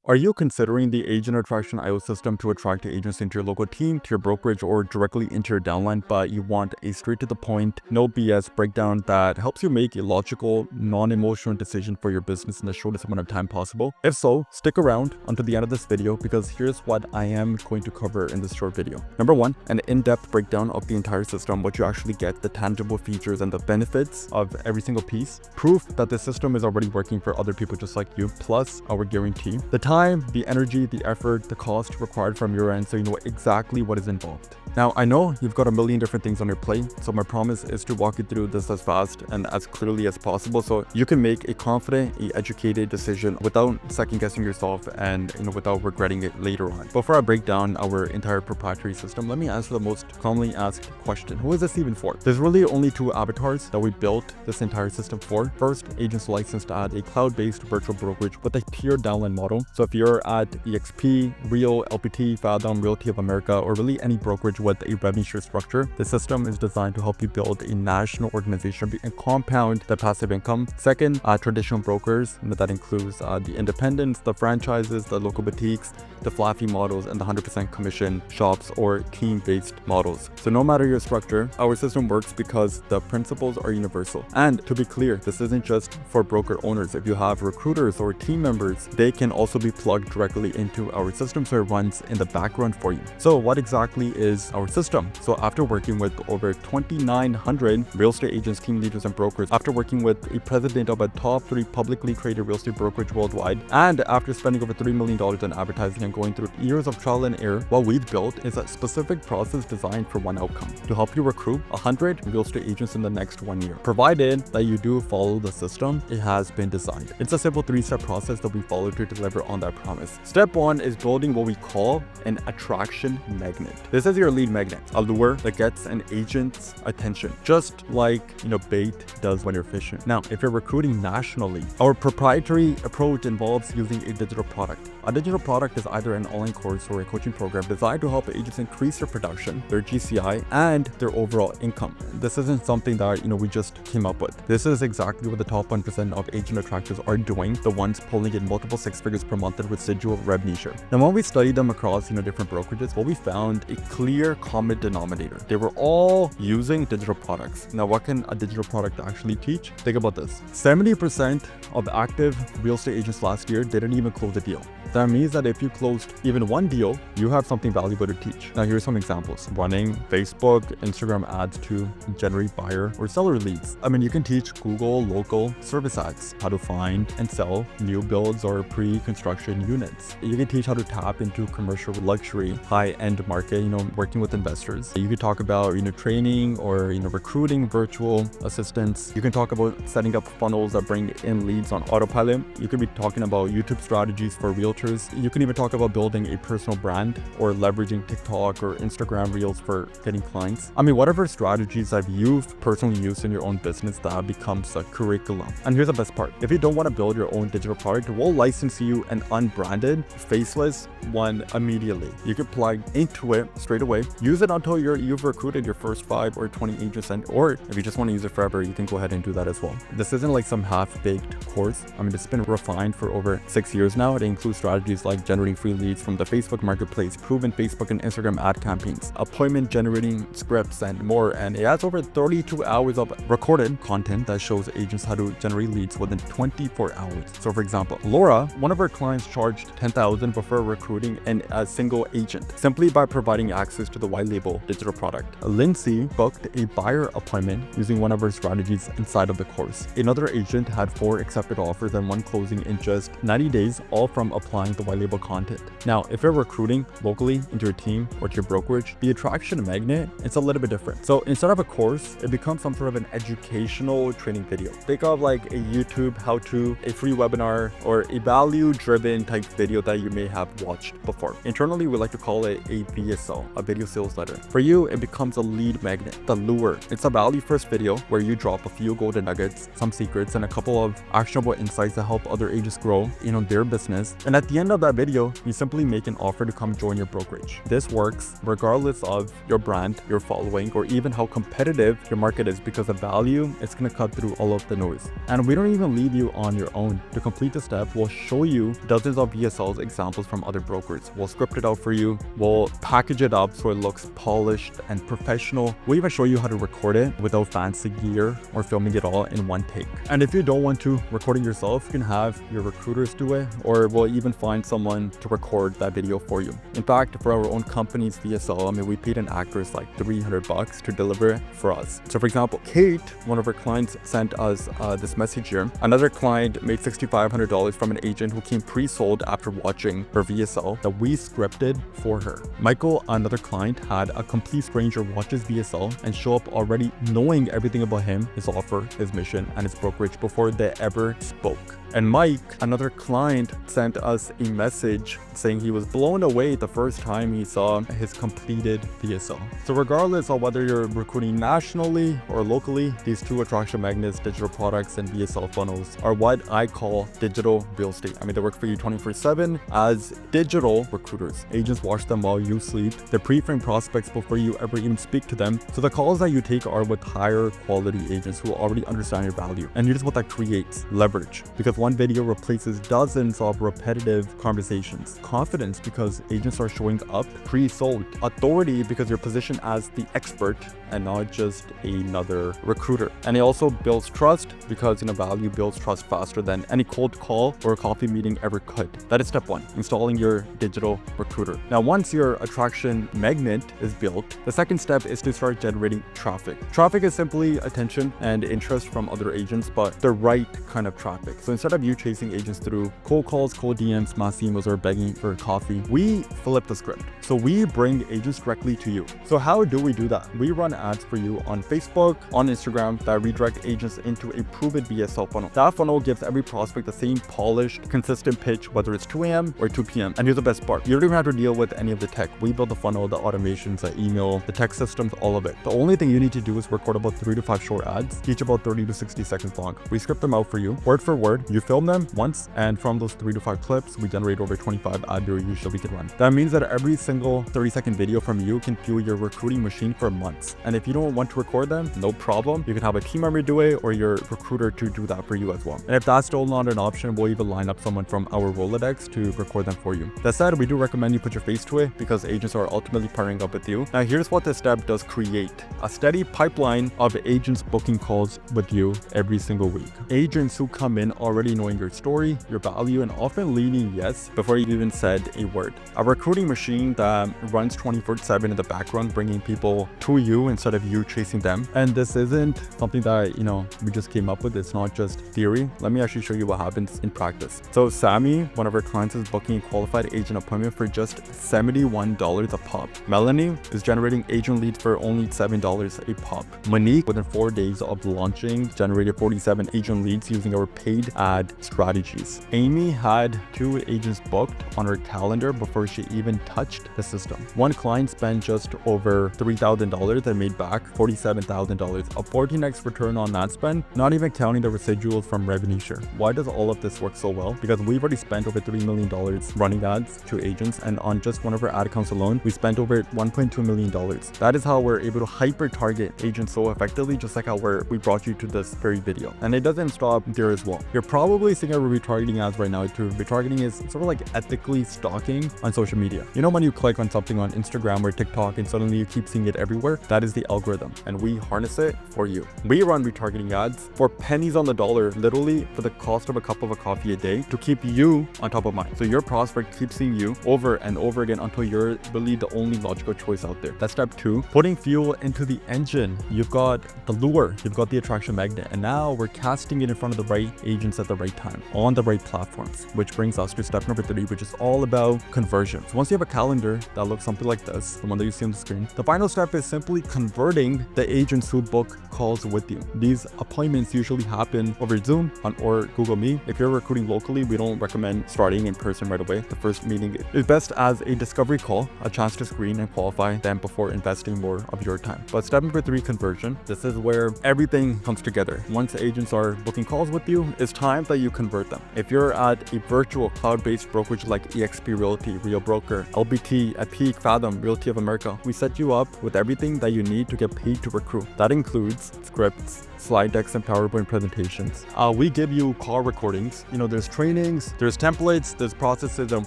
Are you considering the agent attraction IO system to attract agents into your local team, to your brokerage, or directly into your downline, but you want a straight to the point, no BS breakdown that helps you make a logical, non-emotional decision for your business in the shortest amount of time possible? If so, stick around until the end of this video because here's what I am going to cover in this short video. Number one, an in-depth breakdown of the entire system, what you actually get, the tangible features and the benefits of every single piece, proof that the system is already working for other people just like you, plus our guarantee, the time, the energy, the effort, the cost required from your end so you know exactly what is involved. Now, I know you've got a million different things on your plate, so my promise is to walk you through this as fast and as clearly as possible so you can make a confident, educated decision without second guessing yourself and without regretting it later on. Before I break down our entire proprietary system, let me answer the most commonly asked question. Who is this even for? There's really only two avatars that we built this entire system for. First, agents licensed at a cloud-based virtual brokerage with a tiered downline model. So if you're at EXP, Real, LPT, Fathom, Realty of America, or really any brokerage with a revenue share structure, the system is designed to help you build a national organization and compound the passive income. Second, traditional brokers, that includes the independents, the franchises, the local boutiques, the flat fee models, and the 100% commission shops or team-based models. So no matter your structure, our system works because the principles are universal. And to be clear, this isn't just for broker owners. If you have recruiters or team members, they can also be plugged directly into our system so it runs in the background for you. So what exactly is our system? So after working with over 2,900 real estate agents, team leaders, and brokers, after working with a president of a top 3 publicly traded real estate brokerage worldwide, and after spending over $3 million in advertising and going through years of trial and error, what we've built is a specific process designed for one outcome: to help you recruit 100 real estate agents in the next 1 year. Provided that you do follow the system it has been designed. It's a simple 3-step process that we follow to deliver on that promise. Step 1 is building what we call an attraction magnet. This is your lead magnet, a lure that gets an agent's attention, just like bait does when you're fishing. Now, if you're recruiting nationally, our proprietary approach involves using a digital product. A digital product is either an online course or a coaching program designed to help agents increase their production, their GCI, and their overall income. This isn't something that we just came up with. This is exactly what the top 1% of agent attractors are doing, the ones pulling in multiple 6 figures per month in residual revenue share. Now, when we studied them across different brokerages, what we found a clear common denominator. They were all using digital products. Now, what can a digital product actually teach? Think about this. 70% of active real estate agents last year didn't even close a deal. That means that if you closed even one deal, you have something valuable to teach. Now, here's some examples. Running Facebook, Instagram ads to generate buyer or seller leads. You can teach Google local service ads, how to find and sell new builds or pre-construction units. You can teach how to tap into commercial luxury, high-end market, working with investors. You could talk about, training or, recruiting virtual assistants. You can talk about setting up funnels that bring in leads on autopilot. You could be talking about YouTube strategies for realtors. You can even talk about building a personal brand or leveraging TikTok or Instagram Reels for getting clients. Whatever strategies that you've personally used in your own business, that becomes a curriculum. And here's the best part. If you don't want to build your own digital product, we'll license you an unbranded, faceless one immediately. You can plug into it straight away. Use it until you've recruited your first 5 or 20 agents, or if you just want to use it forever, you can go ahead and do that as well. This isn't like some half-baked course. It's been refined for over 6 years now. It includes strategies like generating free leads from the Facebook marketplace, proven Facebook and Instagram ad campaigns, appointment generating scripts, and more. And it has over 32 hours of recorded content that shows agents how to generate leads within 24 hours. So for example, Laura, one of our clients, charged $10,000 before recruiting a single agent simply by providing access to the white label digital product. Lindsay booked a buyer appointment using one of our strategies inside of the course. Another agent had 4 accepted offers and 1 closing in just 90 days, all from applying the white label content. Now, if you're recruiting locally into your team or to your brokerage, the attraction magnet, it's a little bit different. So instead of a course, it becomes some sort of an educational training video. Think of like a YouTube how-to, a free webinar, or a value-driven type video that you may have watched before. Internally, we like to call it a VSL, a video sales letter. For you, it becomes a lead magnet, the lure. It's a value-first video where you drop a few golden nuggets, some secrets, and a couple of actionable insights that help other agents grow, their business. And at the end of that video, You simply make an offer to come join your brokerage. This works regardless of your brand, your following, or even how competitive your market is, because the value is going to cut through all of the noise. And we don't even leave you on your own. To complete the step, we'll show you dozens of VSLs examples from other brokers. We'll script it out for you. We'll package it up so it looks polished and professional. We'll even show you how to record it without fancy gear or filming it all in one take. And if you don't want to record it yourself, you can have your recruiters do it, or we'll even find someone to record that video for you. In fact, for our own company's VSL, we paid an actress like $300 to deliver it for us. So for example, Kate, one of our clients, sent us this message here. Another client made $6,500 from an agent who came pre-sold after watching her VSL that we scripted for her. Michael, another client, had a complete stranger watch his VSL and show up already knowing everything about him, his offer, his mission, and his brokerage before they ever spoke. And Mike, another client, sent us a message saying he was blown away the first time he saw his completed VSL. So regardless of whether you're recruiting nationally or locally, these two attraction magnets, digital products, and VSL funnels are what I call digital real estate. They work for you 24/7 as digital recruiters. Agents watch them while you sleep. They're pre-framed prospects before you ever even speak to them. So the calls that you take are with higher quality agents who already understand your value. And here's what that creates: leverage, because one video replaces dozens of repetitive conversations. Confidence, because agents are showing up pre-sold. Authority, because you're positioned as the expert and not just another recruiter. And it also builds trust, because value builds trust faster than any cold call or coffee meeting ever could. That is step one: installing your digital recruiter. Now, once your attraction magnet is built, the second step is to start generating traffic. Traffic is simply attention and interest from other agents, but the right kind of traffic. So instead of you chasing agents through cold calls, cold DMs, mass emails, or begging for coffee, we flip the script. So we bring agents directly to you. So how do we do that? We run ads for you on Facebook, on Instagram, that redirect agents into a proven VSL funnel. That funnel gives every prospect the same polished, consistent pitch, whether it's 2 a.m. or 2 p.m. And here's the best part: you don't even have to deal with any of the tech. We build the funnel, the automations, the email, the text systems, all of it. The only thing you need to do is record about 3 to 5 short ads, each about 30 to 60 seconds long. We script them out for you, word for word. You film them once, and from those 3 to 5 clips, we generate over 25 ad reviews we can run. That means that every single 30-second video from you can fuel your recruiting machine for months. And if you don't want to record them, no problem. You can have a team member do it, or your recruiter to do that for you as well. And if that's still not an option, we'll even line up someone from our Rolodex to record them for you. That said, we do recommend you put your face to it, because agents are ultimately partnering up with you. Now, here's what this step does create: a steady pipeline of agents booking calls with you every single week. Agents who come in already knowing your story, your value, and often leaning yes before you even said a word. A recruiting machine that runs 24/7 in the background, bringing people to you instead of you chasing them. And this isn't something that, we just came up with. It's not just theory. Let me actually show you what happens in practice. So Sammy, one of our clients, is booking a qualified agent appointment for just $71 a pop. Melanie is generating agent leads for only $7 a pop. Monique, within 4 days of launching, generated 47 agent leads using our paid ad strategies. Amy had 2 agents booked on her calendar before she even touched the system. One client spent just over $3,000 and made back $47,000, a 14x return on that spend, not even counting the residuals from revenue share. Why does all of this work so well? Because we've already spent over $3 million running ads to agents, and on just one of our ad accounts alone, we spent over $1.2 million. That is how we're able to hyper target agents so effectively, just like how we brought you to this very video. And it doesn't stop there as well. You're probably seeing our retargeting ads right now too. Retargeting is sort of like ethically stalking on social media. When you click on something on Instagram or TikTok and suddenly you keep seeing it everywhere, that is the algorithm, and we harness it for you. We run retargeting ads for pennies on the dollar, literally for the cost of a cup of a coffee a day, to keep you on top of mind. So your prospect keeps seeing you over and over again until you're really the only logical choice out there. That's step 2, putting fuel into the engine. You've got the lure, you've got the attraction magnet, and now we're casting it in front of the right agents at the right time on the right platforms, which brings us to step number 3, which is all about conversions. Once you have a calendar that looks something like this, the one that you see on the screen, the final step is simply converting the agents who book calls with you. These appointments usually happen over Zoom or Google Meet. If you're recruiting locally, we don't recommend starting in person right away. The first meeting is best as a discovery call, a chance to screen and qualify them before investing more of your time. But step number 3, conversion. This is where everything comes together. Once agents are booking calls with you, it's time time that you convert them. If you're at a virtual cloud-based brokerage like eXp Realty, Real Broker, LBT, at Peak, Fathom, Realty of America, we set you up with everything that you need to get paid to recruit. That includes scripts, slide decks, and PowerPoint presentations. We give you call recordings. There's trainings, there's templates, there's processes and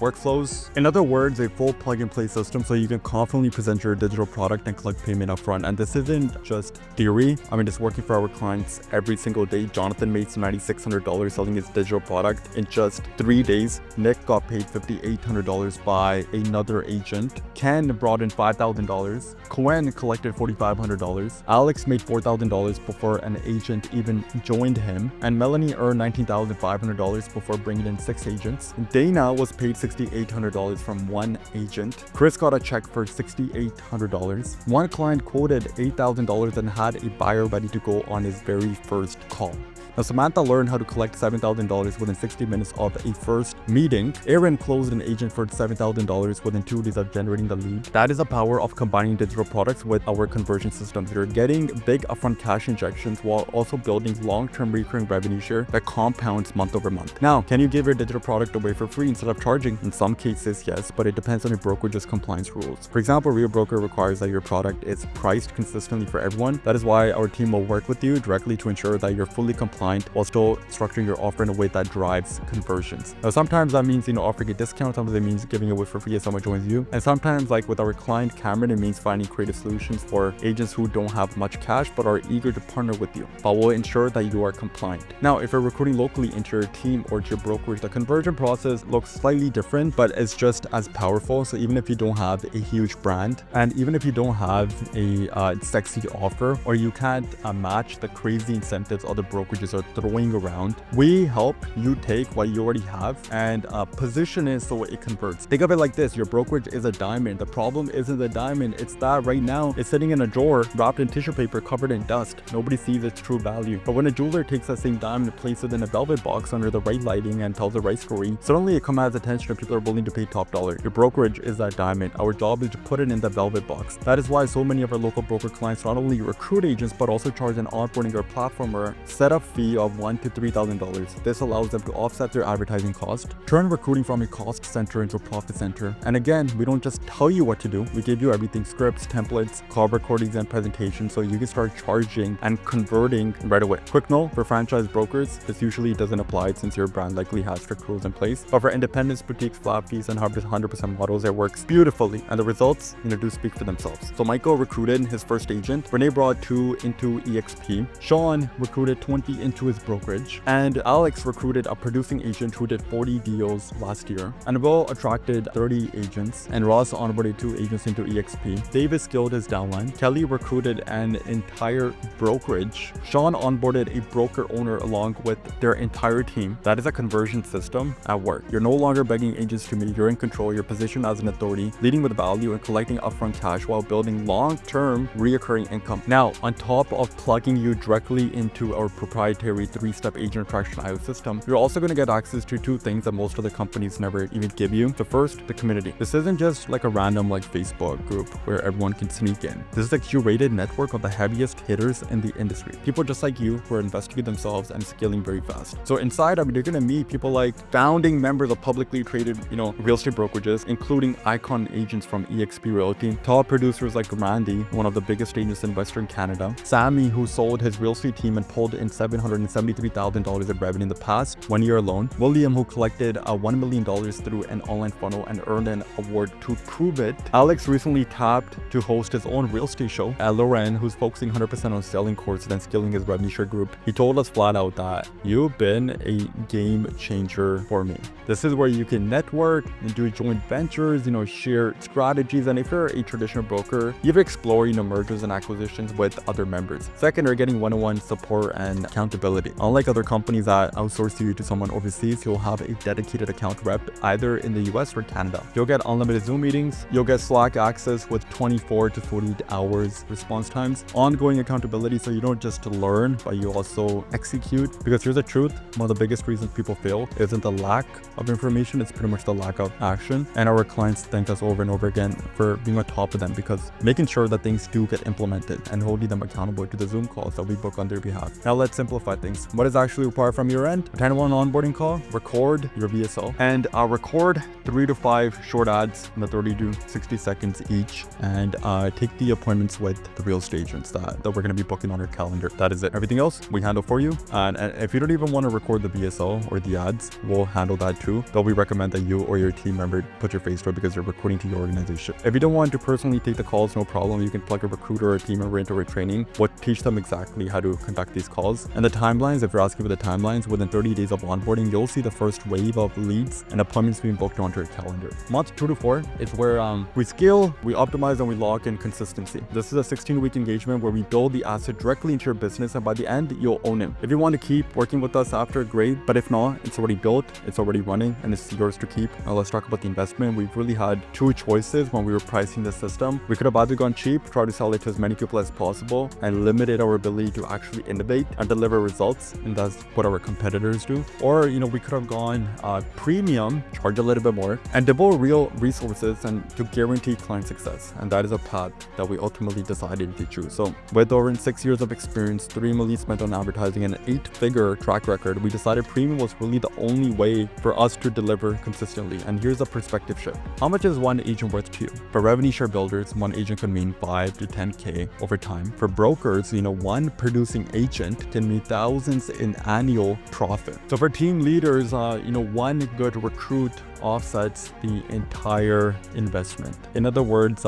workflows. In other words, a full plug-and-play system so you can confidently present your digital product and collect payment upfront. And this isn't just theory. It's working for our clients every single day. Jonathan made $9,600 selling his digital product in just 3 days. Nick got paid $5,800 by another agent. Ken brought in $5,000. Cohen collected $4,500. Alex made $4,000 before an agent even joined him. And Melanie earned $19,500 before bringing in 6 agents. Dana was paid $6,800 from 1 agent. Chris got a check for $6,800. One client quoted $8,000 and had a buyer ready to go on his very first call. Now, Samantha learned how to collect $7,000 within 60 minutes of a first meeting. Aaron closed an agent for $7,000 within 2 days of generating the lead. That is the power of combining digital products with our conversion systems. You're getting big upfront cash injections while also building long-term recurring revenue share that compounds month over month. Now, can you give your digital product away for free instead of charging? In some cases, yes, but it depends on your brokerage's compliance rules. For example, Real Broker requires that your product is priced consistently for everyone. That is why our team will work with you directly to ensure that you're fully compliant while still structuring your offer in a way that drives conversions. Now, sometimes that means, offering a discount. Sometimes it means giving it away for free if someone joins you. And sometimes, like with our client Cameron, it means finding creative solutions for agents who don't have much cash but are eager to partner with you. But we'll ensure that you are compliant. Now, if you're recruiting locally into your team or to your brokerage, the conversion process looks slightly different, but it's just as powerful. So even if you don't have a huge brand, and even if you don't have a sexy offer, or you can't match the crazy incentives other brokerages are throwing around, we help you take what you already have and position it so it converts. Think of it like this: your brokerage is a diamond. The problem isn't the diamond, it's that right now it's sitting in a drawer wrapped in tissue paper covered in dust. Nobody sees its true value. But when a jeweler takes that same diamond and places it in a velvet box under the right lighting and tells the right story, suddenly it commands attention and people are willing to pay top dollar. Your brokerage is that diamond. Our job is to put it in the velvet box. That is why so many of our local broker clients not only recruit agents but also charge an onboarding or platform or setup fee of $1,000 to $3,000. This allows them to offset their advertising cost, turn recruiting from a cost center into a profit center. And again, we don't just tell you what to do, we give you everything: scripts, templates, call recordings, and presentations, so you can start charging and converting right away. Quick note, for franchise brokers, this usually doesn't apply since your brand likely has strict rules in place. But for independents, boutiques, flat fees, and 100% models, it works beautifully, and the results do speak for themselves. So Michael recruited his first agent, Renee brought 2 into eXp, Sean recruited 20 into his brokerage, and Alex recruited a producing agent who did 40 deals last year. And Will attracted 30 agents, and Ross onboarded 2 agents into eXp. David skilled his downline. Kelly recruited an entire brokerage. Sean onboarded a broker owner along with their entire team. That is a conversion system at work. You're no longer begging agents to meet. You're in control. You're positioned as an authority, leading with value and collecting upfront cash while building long-term reoccurring income. Now, on top of plugging you directly into our proprietary 3-step agent attraction IO system, you're also going to get access to 2 things that most other companies never even give you. The first, the community. This isn't just like a random Facebook group where everyone can sneak in. This is a curated network of the heaviest hitters in the industry. People just like you who are investigating themselves and scaling very fast. So inside, you're going to meet people like founding members of publicly traded, real estate brokerages, including icon agents from eXp Realty, top producers like Randy, one of the biggest agents in Western Canada, Sammy, who sold his real estate team and pulled in $773,000 in revenue in the past 1 year alone, William, who collected $1 million through an online funnel and earned an award to prove it, Alex recently tapped to host his own real estate show, Loren, who's focusing 100% on selling courses and scaling his revenue share group. He told us flat out that you've been a game changer for me. This is where you can network and do joint ventures, share strategies. And if you're a traditional broker, you've explored, mergers and acquisitions with other members. Second, you're getting one-on-one support and accountability. Unlike other companies that outsource you to someone overseas, you'll have a dedicated account rep either in the US or Canada. You'll get unlimited Zoom meetings. You'll get Slack access with 24 to 48 hours response times, ongoing accountability, so you don't just learn, but you also execute. Because here's the truth, one of the biggest reasons people fail isn't the lack of information, it's pretty much the lack of action. And our clients thank us over and over again for being on top of them, because making sure that things do get implemented and holding them accountable to the Zoom calls that we book on their behalf. Now let's simplify simplify things. What is actually required from your end? Attend one onboarding call, record your VSL, and record 3 to 5 short ads in the 30 to 60 seconds each, and take the appointments with the real estate agents that we're going to be booking on your calendar. That is it. Everything else we handle for you. And if you don't even want to record the VSL or the ads, we'll handle that too. Though we recommend that you or your team member put your face to it because you're recruiting to your organization. If you don't want to personally take the calls, no problem. You can plug a recruiter or a team member into a training. We'll teach them exactly how to conduct these calls. And the timelines, if you're asking for the timelines, within 30 days of onboarding, you'll see the first wave of leads and appointments being booked onto your calendar. Month 2 to 4 is where we scale, we optimize, and we lock in consistency. This is a 16-week engagement where we build the asset directly into your business, and by the end, you'll own it. If you want to keep working with us after, great. But if not, it's already built, it's already running, and it's yours to keep. Now let's talk about the investment. We've really had 2 choices when we were pricing the system. We could have either gone cheap, try to sell it to as many people as possible, and limited our ability to actually innovate and deliver results, and that's what our competitors do. Or, we could have gone premium, charge a little bit more, and devote real resources and to guarantee client success. And that is a path that we ultimately decided to choose. So with over 6 years of experience, 3 million spent on advertising, and an 8-figure track record, we decided premium was really the only way for us to deliver consistently. And here's a perspective shift. How much is one agent worth to you? For revenue share builders, one agent could mean 5 to 10K over time. For brokers, one producing agent can mean thousands in annual profit. So for team leaders, one good recruit offsets the entire investment. In other words,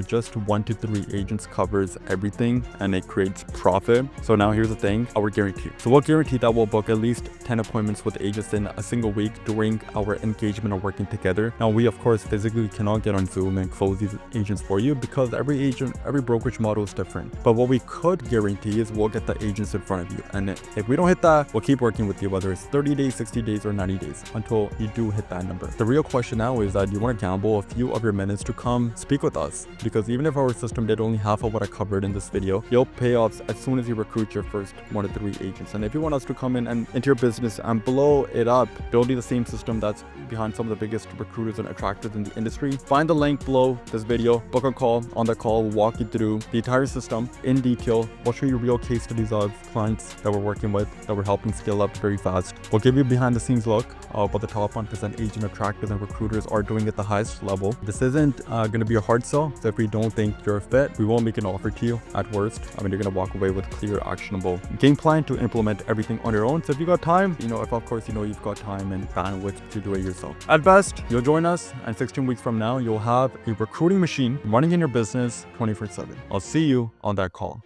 just 1 to 3 agents covers everything, and it creates profit. So now here's the thing, our guarantee. So we'll guarantee that we'll book at least 10 appointments with agents in a single week during our engagement of working together. Now we of course physically cannot get on Zoom and close these agents for you because every brokerage model is different. But what we could guarantee is we'll get the agents in front of you. And if we don't hit that, we'll keep working with you, whether it's 30 days, 60 days, or 90 days until you do hit that number. The real question now is that you want to gamble a few of your minutes to come speak with us, because even if our system did only half of what I covered in this video, you'll pay off as soon as you recruit your first 1 to 3 agents. And if you want us to come in and into your business and blow it up, building the same system that's behind some of the biggest recruiters and attractors in the industry, find the link below this video, book a call. On the call, we'll walk you through the entire system in detail. We'll show you real case studies of clients that we're working with, that we're helping scale up very fast. We'll give you a behind the scenes look of what the top 1% agent attractors and recruiters are doing at the highest level. This isn't going to be a hard sell. So if we don't think you're a fit, we won't make an offer to you at worst. You're going to walk away with clear, actionable game plan to implement everything on your own. So if you got time, if of course, you've got time and bandwidth to do it yourself. At best, you'll join us, and 16 weeks from now, you'll have a recruiting machine running in your business 24/7. I'll see you on that call.